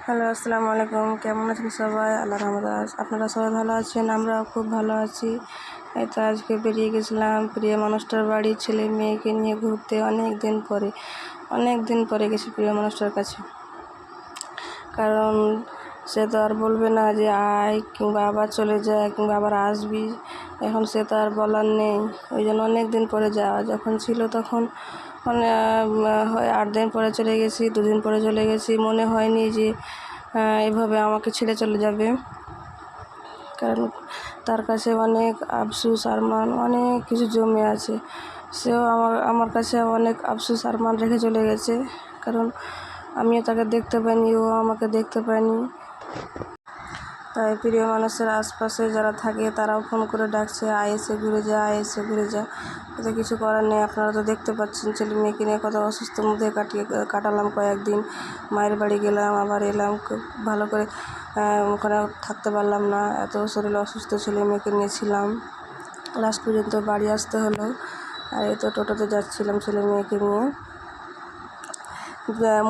Hello, আসসালামু আলাইকুম। কেমন আছেন সবাই? আল্লাহর রহমতে আপনারা সবাই ভালো আছেন, আমরাও খুব ভালো আছি। এই তো আজকে বেরিয়ে গেছিলাম প্রিয় মানুষটার বাড়ি ছেলে মেয়েকে নিয়ে ঘুরতে। অনেক দিন পরে গেছি প্রিয় মানুষটার কাছে, কারণ সে তো আর বলবে না যে আয় কিংবা আবার চলে যায় কিংবা আবার আসবি। এখন সে তো আর বলার নেই, ওই জন্য অনেক দিন পরে যাওয়া। যখন ছিল তখন মানে হয় 8 দিন পরে চলে গেছি, 2 দিন পরে চলে গেছি। মনে হয়নি যে এভাবে আমাকে ছেড়ে চলে যাবে, কারণ তার কাছে অনেক আফসোস আরমান অনেক কিছু জমে আছে। সেও আমার কাছে অনেক আফসোস আরমান রেখে চলে গেছে, কারণ আমিও তাকে দেখতে পাইনি, ও আমাকে দেখতে পায়নি। তাই প্রিয় মানুষের আশপাশে যারা থাকে তারাও ফোন করে ডাকছে, আয় এসে ঘুরে যা, আয় এসে ঘুরে যা। এতে কিছু করার নেই। আপনারা তো দেখতে পাচ্ছেন ছেলে মেয়েকে নিয়ে কত অসুস্থর মধ্যে কাটালাম কয়েকদিন। মায়ের বাড়ি গেলাম, আবার এলাম, খুব ভালো করে ওখানে থাকতে পারলাম না, এত শরীর অসুস্থ ছেলে মেয়েকে নিয়েছিলাম। লাস্ট পর্যন্ত বাড়ি আসতে হলো। আর এই তো টোটোতে যাচ্ছিলাম ছেলে মেয়েকে নিয়ে।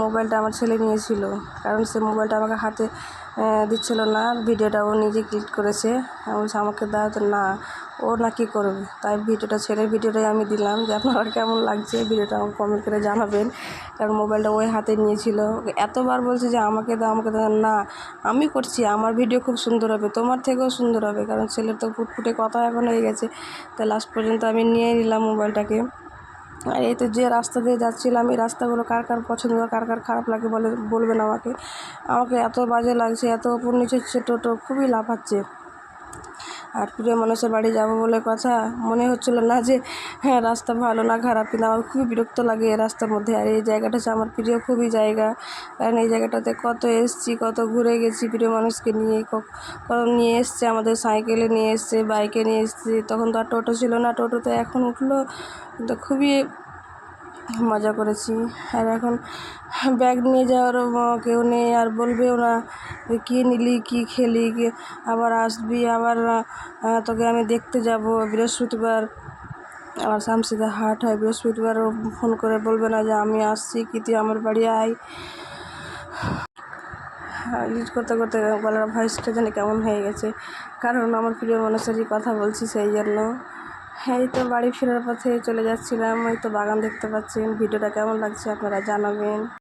মোবাইলটা আমার ছেলে নিয়েছিল, কারণ সে মোবাইলটা আমাকে হাতে দিচ্ছিল না। ভিডিওটা ও নিজে ক্লিক করেছে, বলছে আমাকে দাও, তো না ও না কি করবে। তাই ছেলের ভিডিওটাই আমি দিলাম, যে আপনারা কেমন লাগছে ভিডিওটা আমাকে কমেন্ট করে জানাবেন। কারণ মোবাইলটা ওই হাতে নিয়েছিল, এতবার বলছে যে আমাকে দাও, আমাকে দাও। না, আমি করছি, আমার ভিডিও খুব সুন্দর হবে, তোমার থেকেও সুন্দর হবে। কারণ ছেলের তো ফুটফুটে কথা এখন হয়ে গেছে। তাই লাস্ট পর্যন্ত আমি নিয়ে নিলাম মোবাইলটাকে। আর এই তো যে রাস্তা দিয়ে যাচ্ছিলাম, এই রাস্তাগুলো কার কার পছন্দ, কার কার খারাপ লাগে বলবেন আমাকে। এত বাজে লাগছে, এত উপর নিচে হচ্ছে, টোটো খুবই লাফাচ্ছে। আর প্রিয় মানুষের বাড়ি যাব বলে কথা, মনে হচ্ছিল না যে হ্যাঁ রাস্তা ভালো না খারাপ, কিন্তু আমার খুবই বিরক্ত লাগে এই রাস্তার মধ্যে। আর এই জায়গাটা হচ্ছে আমার প্রিয় খুবই জায়গা, কারণ এই জায়গাটাতে কত এসছি, কত ঘুরে গেছি প্রিয় মানুষকে নিয়ে। কত নিয়ে এসছে, আমাদের সাইকেলে নিয়ে এসছে, বাইকে নিয়ে এসছে। তখন তো আর টোটো ছিল না, টোটোতে এখন উঠলো, তো খুবই মজা করেছি। আর এখন ব্যাগ নিয়ে যাওয়ারও কেউ নেই, আর বলবেও না যে কী নিলি, কী খেলি, আবার আসবি, আবার তোকে আমি দেখতে যাব বৃহস্পতিবার। আমার শামসিদা হাট হয় বৃহস্পতিবারও, ফোন করে বলবে না যে আমি আসছি, কি তুই আমার বাড়ি আয়। এডিট করতে করতে গলার ভয়েসটা জানি কেমন হয়ে গেছে, কারণ আমার প্রিয় মানুষেরই কথা বলছি, সেই জন্য। এই তো বাড়ি ফেরার পথে চলে যাচ্ছিলাম, ওই তো বাগান দেখতে পাচ্ছেন। ভিডিওটা কেমন লাগছে আপনারা জানাবেন।